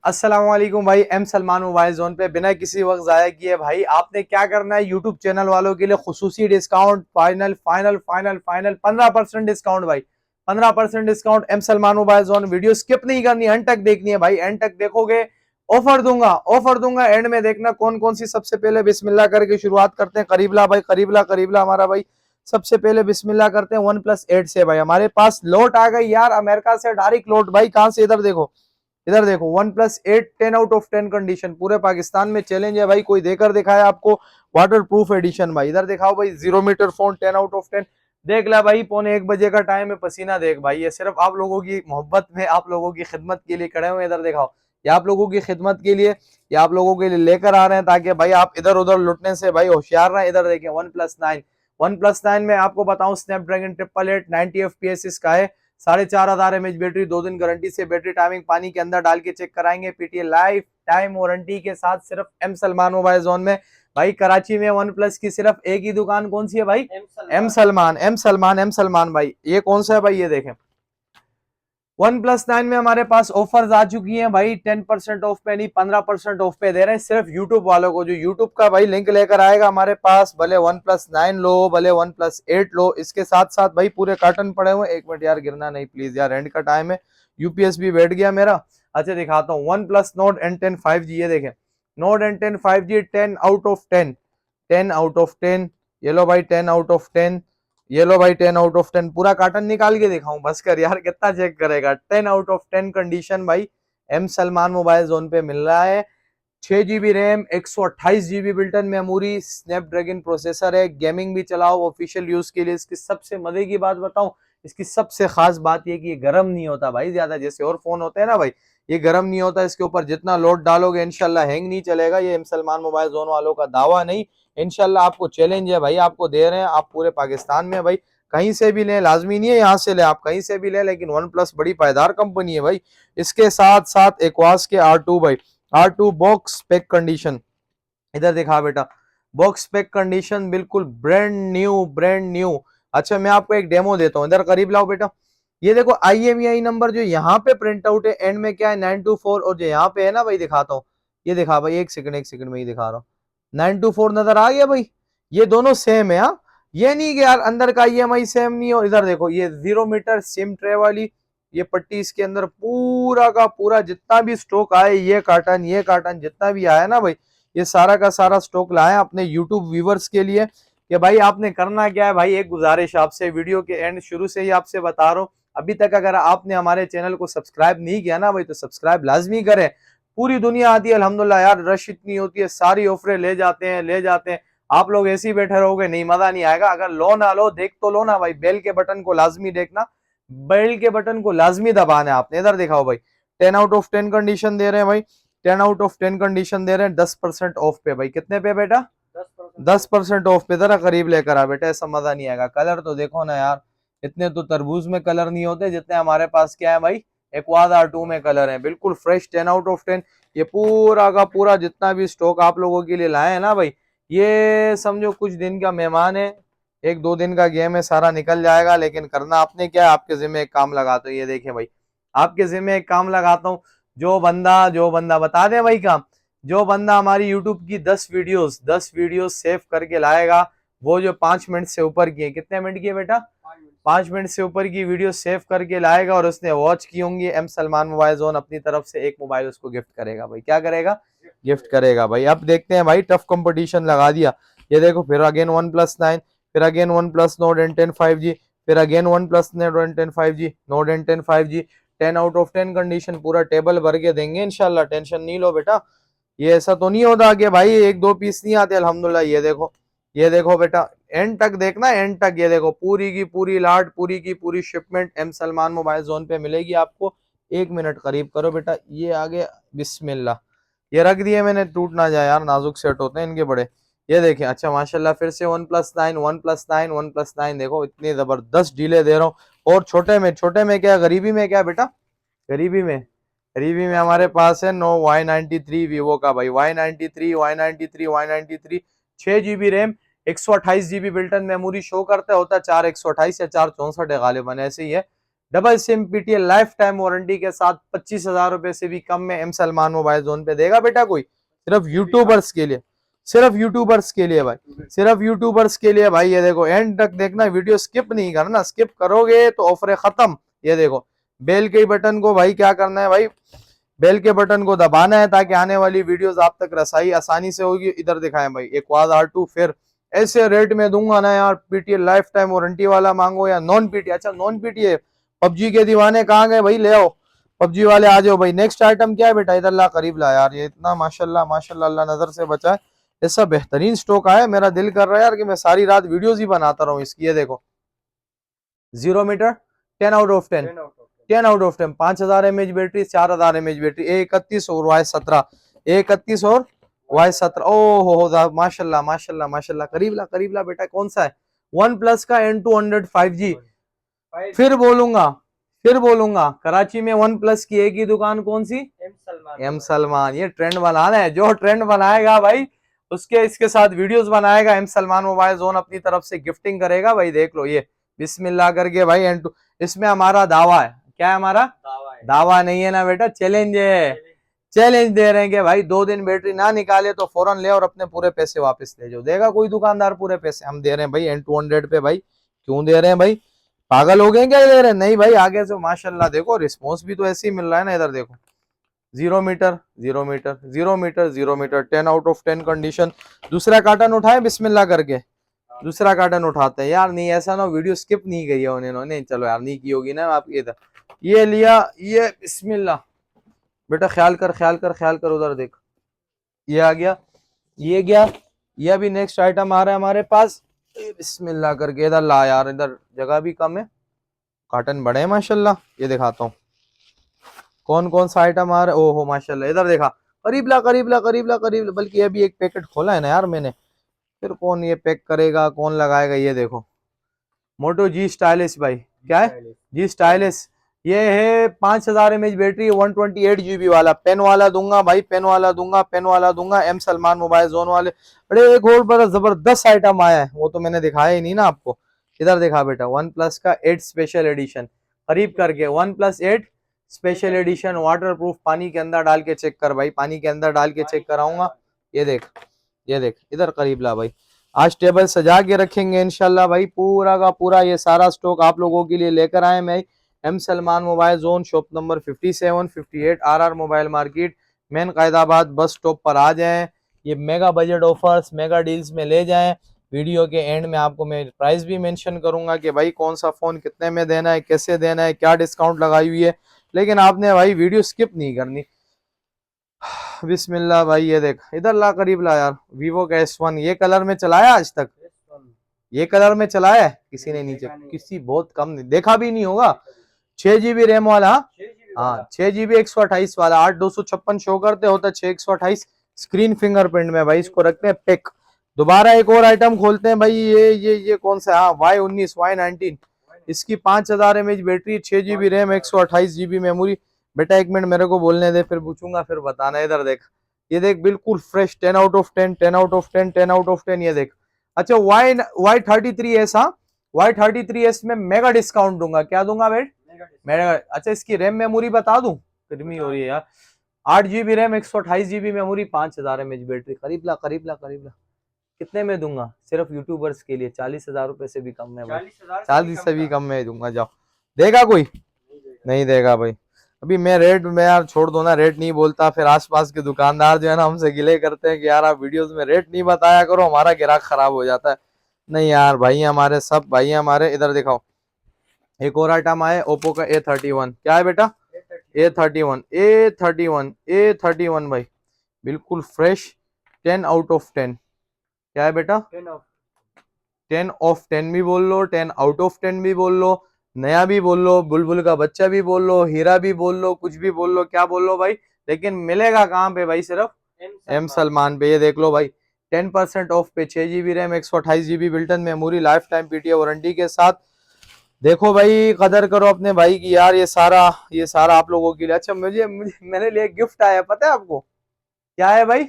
अस्सलाम वालेकुम भाई। एम सलमान मोबाइल जोन पे बिना किसी वक्त जाया किए भाई आपने क्या करना है, यूट्यूब चैनल वालों के लिए खुसूसी discount final final final final 15% discount भाई। 15% discount M Salman mobile zone. Video स्किप नहीं करनी, एंड तक देखनी है भाई। एंड तक देखोगे ऑफर दूंगा एंड में देखना कौन कौन सी। सबसे पहले बिस्मिल्लाह करके शुरुआत करते हैं। करीबला भाई, करीबला हमारा भाई। सबसे पहले बिस्मिल्लाह करते हैं OnePlus 8 से भाई। हमारे पास लोट आ गई यार, अमेरिका से डायरेक्ट लोट भाई। कहां से? इधर देखो OnePlus 8 10 out of 10 कंडीशन। पूरे पाकिस्तान में चैलेंज है भाई, कोई देकर दिखाए आपको वाटर प्रूफ एडिशन भाई। इधर दिखाओ भाई, 0 मीटर फोन 10 out of 10। देख ला भाई, पौने 1 बजे का टाइम है, पसीना देख भाई। ये सिर्फ आप लोगों की मोहब्बत में, आप लोगों की खिदमत के लिए खड़े हुए। इधर दिखाओ, ये आप लोगों की खिदमत के लिए, ये आप लोगों के लिए लेकर आ रहे हैं, ताकि भाई आप इधर उधर लुटने से भाई होशियार रहे। इधर देखें OnePlus 9 में आपको बताऊं, स्नैपड्रैगन 888 90 FPS इसका है। 4500 mAh बैटरी, 2 दिन गारंटी से बैटरी टाइमिंग पानी के अंदर डाल के चेक कराएंगे। पीटीए लाइफ टाइम वारंटी के साथ, सिर्फ एम सलमान मोबाइल जोन में भाई। कराची में वन प्लस की सिर्फ एक ही दुकान, कौन सी है भाई? एम सलमान भाई। ये कौन सा है भाई? ये देखें, OnePlus 9 में हमारे पास ऑफर्स आ चुकी हैं भाई। 10% ऑफ पे नहीं, 15% ऑफ पे दे रहे हैं सिर्फ यूट्यूब वालों को। जो यूट्यूब का भाई लिंक लेकर आएगा हमारे पास, भले OnePlus 9 लो, भले OnePlus 8 लो, इसके साथ साथ भाई पूरे कार्टन पड़े हुए। एक मिनट यार, गिरना नहीं प्लीज यार, एंड का टाइम है। यूपीएस भी बैठ गया मेरा। अच्छा दिखाता हूँ, OnePlus Nord N10 5G। ये देखें, Nord N10 5G 10 out of 10, 10 out of 10। ये लो भाई 10 out of 10। ये लो भाई 10 out of 10। पूरा कार्टन निकाल के दिखाऊं? बस कर यार, कितना चेक करेगा। 10 out of 10 कंडीशन भाई एम सलमान मोबाइल जोन पे मिल रहा है। 6 GB RAM, 128 GB built-in memory, Snapdragon processor है। गेमिंग भी चलाओ ऑफिशियल यूज के लिए। इसकी सबसे मजे की बात बताऊं, इसकी सबसे खास बात ये कि ये गर्म नहीं होता भाई ज्यादा, जैसे और फोन होते हैं ना भाई। ये गर्म नहीं होता, इसके ऊपर जितना लोड डालोगे इंशाल्लाह हैंग नहीं चलेगा। ये एम सलमान मोबाइल जोन वालों का दावा नहीं, इंशाल्लाह आपको चैलेंज है भाई। आपको दे रहे हैं, आप पूरे पाकिस्तान में भाई कहीं से भी लें, लाजमी नहीं है यहाँ से ले, आप कहीं से भी लें, लेकिन वन प्लस बड़ी पायदार कंपनी है भाई। इसके साथ साथ एक्वास के R2 भाई, R2 बॉक्स पैक कंडीशन। इधर दिखा बेटा, बॉक्स पैक कंडीशन बिल्कुल ब्रांड न्यू, ब्रांड न्यू। अच्छा मैं आपको एक डेमो देता हूँ, इधर करीब लाओ बेटा। ये देखो IMEI नंबर जो यहाँ पे प्रिंट आउट है, एंड में क्या है 924, और जो यहाँ पे है ना भाई, दिखाता हूँ। ये दिखा भाई, एक सेकंड में ही दिखा रहा हूँ। 924 नजर आ गया भाई। ये दोनों सेम है हाँ। ये नहीं कि यार अंदर का EMI सेम नहीं हो। इधर देखो, ये 0 मीटर सिम ट्रे वाली ये पट्टी, इसके अंदर पूरा का पूरा जितना भी स्टॉक आए, ये कार्टन जितना भी आया ना भाई, ये सारा का सारा स्टॉक लाए अपने यूट्यूब व्यूवर्स के लिए। कि भाई आपने करना क्या है भाई, एक गुजारिश आपसे, वीडियो के एंड शुरू से ही आपसे बता रहा हूँ, अभी तक अगर आपने हमारे चैनल को सब्सक्राइब नहीं किया ना भाई, तो सब्सक्राइब लाजमी करें। पूरी दुनिया आती है अल्हम्दुलिल्लाह यार, रश इतनी होती है, सारी ऑफरें ले जाते हैं। आप लोग ऐसे ही बैठे रहोगे, नहीं मजा नहीं आएगा। अगर लो ना लो, देख तो लो ना भाई। बेल के बटन को लाजमी देखना, बेल के बटन को लाजमी दबाना है आपने। इधर दिखाओ भाई, 10 out of 10 कंडीशन दे रहे हैं भाई। 10 out of 10 कंडीशन दे रहे हैं 10% ऑफ पे भाई। कितने पे बेटा? 10% ऑफ पे। जरा करीब लेकर आ बेटा, ऐसा मजा नहीं आएगा। कलर तो देखो ना यार, इतने तो तरबूज में कलर नहीं होते जितने हमारे पास क्या है भाई, एक्वाज R2 में कलर है। बिल्कुल फ्रेश 10 out of 10। ये पूरा का पूरा जितना भी स्टॉक आप लोगों के लिए लाए हैं ना भाई, ये समझो कुछ दिन का मेहमान है, 1-2 दिन का गेम है, सारा निकल जाएगा। लेकिन करना आपने क्या है, आपके जिम्मे एक काम लगाता हूँ। ये देखें भाई, आपके जिम्मे एक काम लगाता हूँ। जो बंदा बता दे भाई काम, जो बंदा हमारी यूट्यूब की 10 वीडियोस सेव करके लाएगा, वो जो 5 मिनट से ऊपर की है, कितने मिनट की है बेटा? 5 मिनट से ऊपर की वीडियो सेव करके लाएगा और उसने वॉच की होंगी, एम सलमान मोबाइल जोन अपनी तरफ से एक मोबाइल उसको गिफ्ट करेगा भाई। क्या करेगा? गिफ्ट करेगा भाई। अब देखते हैं भाई, टफ कंपटीशन लगा दिया। ये देखो, फिर अगेन OnePlus 9, फिर again OnePlus Nord N10 5G, फिर again OnePlus Nord N10 5G, Nord N10 5G। 10 out of 10 condition, पूरा टेबल भर के देंगे इंशाल्लाह, टेंशन नहीं लो बेटा। ये ऐसा तो नहीं होता कि भाई 1-2 पीस नहीं आते, अल्हम्दुलिल्लाह। ये देखो बेटा, एंड तक देखना, एंड तक। ये देखो, पूरी की पूरी लाट, पूरी की पूरी shipment M Salman mobile zone पे मिलेगी आपको। 1 मिनट करीब करो बेटा, ये आगे बिस्मिल्लाह। ये रख दिए मैंने, टूट ना जाए यार, नाजुक सेट होते हैं इनके बड़े। ये देखें, अच्छा माशाल्लाह, फिर से OnePlus 9 देखो, इतनी जबरदस्त डीले दे रहा हूँ। और छोटे में क्या, गरीबी में क्या बेटा? गरीबी में, हमारे पास है नो Y93 वीवो का भाई। Y93 6 GB RAM, 128 GB built-in memory show करता है, होता है 4 128 या 4 64 है गालिबन, ऐसे ही है। Double SIM PTL life time warranty के साथ 25,000 रुपए से भी कम में एम सलमान मोबाइल जोन पे देगा बेटा कोई, सिर्फ यूट्यूबर्स के लिए, सिर्फ यूट्यूबर्स के लिए भाई, सिर्फ यूट्यूबर्स के लिए भाई। ये देखो एंड तक देखना, वीडियो स्किप नहीं करना, स्किप करोगे तो ऑफर खत्म। ये देखो बेल के बटन को भाई क्या करना है भाई, बेल के बटन को दबाना है ताकि आने वाली वीडियोस आप तक रसाई आसानी से होगी। इधर दिखाएं भाई एक वाज R2, फिर ऐसे रेट में दूंगा ना यार, पीटीए लाइफ टाइम वारंटी वाला मांगो या नॉन पीटीए। अच्छा नॉन पीटीए, पबजी के दीवाने कहाँ गए भाई, ले आओ पबजी वाले आ जाओ भाई। नेक्स्ट आइटम क्या है बेटा, इधर ला करीब ला यार, ये इतना माशाल्लाह माशाल्लाह अल्लाह नजर से बचाए, ऐसा बेहतरीन स्टॉक आया, मेरा दिल कर रहा है यार कि मैं सारी रात वीडियोस ही बनाता रहूं इसकी। ये देखो 0 metre 10 out of 10, 10 out of 10, 5000 mAh battery, 4000 mAh battery, A31 और Y17, A31 और Y17। ओ माशाल्लाह माशाल्लाह माशाल्लाह, करीब ला बेटा। कौन सा है, वन प्लस का N200 5G। फिर बोलूंगा कराची में वन प्लस की एक ही दुकान, कौन सी, एम सलमान। ये ट्रेंड बनाना है, जो ट्रेंड बनाएगा भाई उसके इसके साथ वीडियोस बनाएगा, एम सलमान मोबाइल जोन अपनी तरफ से गिफ्टिंग करेगा भाई। देख लो ये बिस्मिल्लाह करके भाई N2, इसमें हमारा दावा है, क्या है हमारा दावा नहीं है ना बेटा, चैलेंज है, चैलेंज दे रहे हैं कि भाई 2 दिन बैटरी ना निकाले तो फौरन ले और अपने पूरे पैसे वापस ले जाओ। देगा कोई दुकानदार पूरे पैसे, हम दे रहे हैं भाई N200 पे भाई। क्यों दे रहे हैं भाई, पागल हो गए क्या दे रहे हैं, नहीं भाई आगे से माशाल्लाह देखो रिस्पॉन्स भी तो ऐसे ही मिल रहा है ना। इधर देखो 0 metre 0 metre 0 metre 0 metre, 10 out of 10 condition. दूसरा कार्टन उठाए बिस्मिल्लाह करके, दूसरा कार्टन उठाते हैं यार, नहीं ऐसा ना वीडियो स्किप नहीं करी है उन्होंने, चलो यार नहीं की होगी ना आप। इधर ये लिया, ये बिस्मिल्लाह बेटा, ख्याल कर उधर देख, ये आ गया, ये गया, ये अभी नेक्स्ट आइटम आ रहा है हमारे पास, बिस्मिल्लाह करके। इधर ला यार, इधर जगह भी कम है, कार्टन बड़े हैं माशाल्लाह। ये दिखाता हूँ कौन कौन सा आइटम आ रहा है, ओहो माशाल्लाह। इधर देखा, करीब ला, बल्कि अभी एक पैकेट खोला है ना यार मैंने, फिर कौन ये पैक करेगा, कौन लगाएगा। ये देखो मोटो जी स्टाइलिश भाई, क्या है जी स्टाइलिश, ये है 5000 mAh बैटरी, 128 GB वाला, पेन वाला दूंगा भाई, पेन वाला दूंगा एम सलमान मोबाइल जोन वाले। अरे एक और बड़ा जबरदस्त आइटम आया है, वो तो मैंने दिखाया ही नहीं ना आपको। इधर देखा बेटा, वन प्लस का 8 स्पेशल एडिशन, करीब करके one plus 8 special edition, water proof, पानी के अंदर डाल के चेक कर भाई, पानी के अंदर डाल के चेक कराऊंगा। ये देख इधर करीब ला भाई, आज टेबल सजा के रखेंगे इंशाल्लाह भाई, पूरा का पूरा ये सारा स्टॉक आप लोगों के लिए लेकर आए मैं, M Salman mobile zone, shop number 57 58 RR mobile market, main Qaidabad bus stop पर आ जाएं। ये mega budget offers, mega deals में ले जाएं। वीडियो के एंड में आपको मैं प्राइस भी मेंशन करूंगा कि भाई कौन सा फोन कितने में देना है, कैसे देना है, क्या डिस्काउंट लगाई हुई है, लेकिन आपने भाई वीडियो स्किप नहीं करनी। बिस्मिल्लाह भाई, ये देख इधर ला, करीब ला यार, वीवो का S1, ये कलर में चलाया आज तक, ये कलर में चलाया है किसी ने, नीचे किसी बहुत कम नहीं देखा भी नहीं होगा। 6 GB रैम वाला, हाँ 6 GB 128 वाला, 8 256 शो करते होता, 6 128 स्क्रीन फिंगरप्रिंट में भाई, इसको रखते हैं पिक। दोबारा एक और आइटम खोलते हैं भाई, ये कौन सा, हाँ Y19 Y19, इसकी 5000 mAh battery, 6 GB RAM, 128 GB memory. बेटा एक मिनट मेरे को बोलने दे, फिर पूछूंगा फिर बताना। इधर देख, ये देख बिल्कुल fresh, 10 out of 10, 10 out of 10, 10 out of 10। ये देख, अच्छा Y33S, हाँ Y33S में मेगा डिस्काउंट दूंगा, क्या दूंगा बेट, मेगा। अच्छा इसकी रैम मेमोरी बता दूं, गर्मी हो रही है यार, 8 GB RAM, 128 GB memory, 5000 mAh battery, करीब ला, कितने में दूंगा, सिर्फ यूट्यूबर्स के लिए 40,000 रुपए से भी कम में, 40 से भी कम में दूंगा। जाओ, देगा कोई, नहीं देगा भाई। अभी मैं रेट में यार छोड़ दो ना, रेट नहीं बोलता, फिर आसपास के दुकानदार जो है ना हमसे गिले करते हैं कि यार आप वीडियोस में रेट नहीं बताया करो, हमारा ग्राहक खराब हो जाता है। नहीं यार भाई हमारे, सब भाई हमारे। इधर दिखाओ एक और आइटम आया, ओप्पो का A31, क्या है बेटा, A31 भाई, बिल्कुल फ्रेश, 10 आउट ऑफ 10, क्या है बेटा, 10 ऑफ 10 भी बोल लो, 10 आउट ऑफ 10 भी बोल लो, नया भी बोल लो, बुलबुल का बच्चा भी बोल लो, हीरा भी बोल लो, कुछ भी बोल लो, क्या बोल लो भाई, लेकिन मिलेगा कहाँ पे भाई, सिर्फ एम सलमान पे। ये देख लो भाई 10% ऑफ पे, 6 GB RAM, 128 GB built-in memory, life time PTA warranty के साथ। देखो भाई कदर करो अपने भाई की यार, ये सारा आप लोगों के लिए। अच्छा मेरे लिए गिफ्ट आया, पता है आपको क्या है भाई,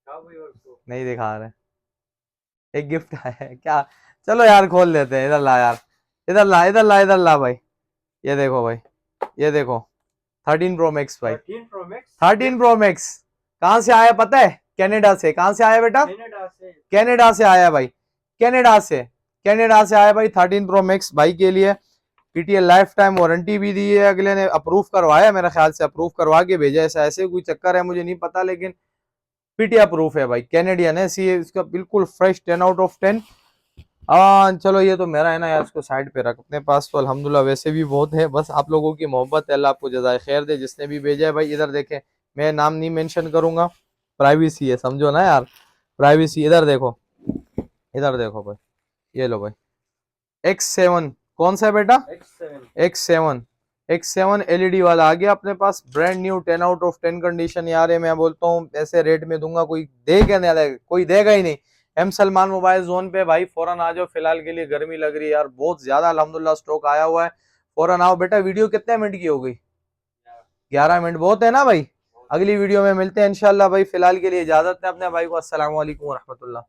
नहीं दिखा रहे, एक गिफ्ट आया है क्या, चलो यार खोल लेते हैं। इधर ला यार, इधर ला भाई, ये देखो भाई, ये देखो 13 प्रो मैक्स भाई, 13 प्रो मैक्स, 13 प्रो मैक्स। कहाँ से आया पता है? कनाडा से। कहाँ से आया बेटा? कनाडा से। कनाडा से आया भाई, कनाडा से, कनाडा से आया भाई 13 प्रो मैक्स भाई के लिए। पीटीएल लाइफ टाइम वारंटी भी दी है, अगले ने अप्रूव करवाया, मेरे ख्याल से अप्रूव करवा के भेजा, ऐसा ऐसे कोई चक्कर है मुझे नहीं पता, लेकिन पीटीआई प्रूफ है भाई, कैनेडियन है सी, इसका बिल्कुल फ्रेश 10 आउट ऑफ 10। हाँ चलो ये तो मेरा है ना यार, इसको साइड पे रख, अपने पास तो अल्हम्दुलिल्लाह वैसे भी बहुत है, बस आप लोगों की मोहब्बत है, अल्लाह आपको जज़ाए खैर दे जिसने भी भेजा है भाई। इधर देखें, मैं नाम नहीं मेंशन करूंगा, प्राइवेसी है समझो ना यार, प्राइवेसी। इधर देखो, इधर देखो भाई, ये लो भाई, X7, कौन सा है बेटा? X7, X7, X7 एलईडी वाला आ गया अपने पास, brand new 10 out of 10 condition. यार ये मैं बोलता हूँ ऐसे रेट में दूंगा कोई देगा नहीं, कोई देगा ही नहीं। एम सलमान मोबाइल जोन पे भाई फौरन आ जाओ, फिलहाल के लिए गर्मी लग रही है यार बहुत ज्यादा, अल्हम्दुलिल्लाह स्टॉक आया हुआ है, फौरन आओ बेटा। वीडियो कितने मिनट की हो गई? 11 मिनट बहुत है ना भाई। अगली वीडियो में मिलते हैं इंशाल्लाह भाई, फिलहाल के लिए इजाजत है अपने भाई को। अस्सलाम वालेकुम रहमतुल्लाह।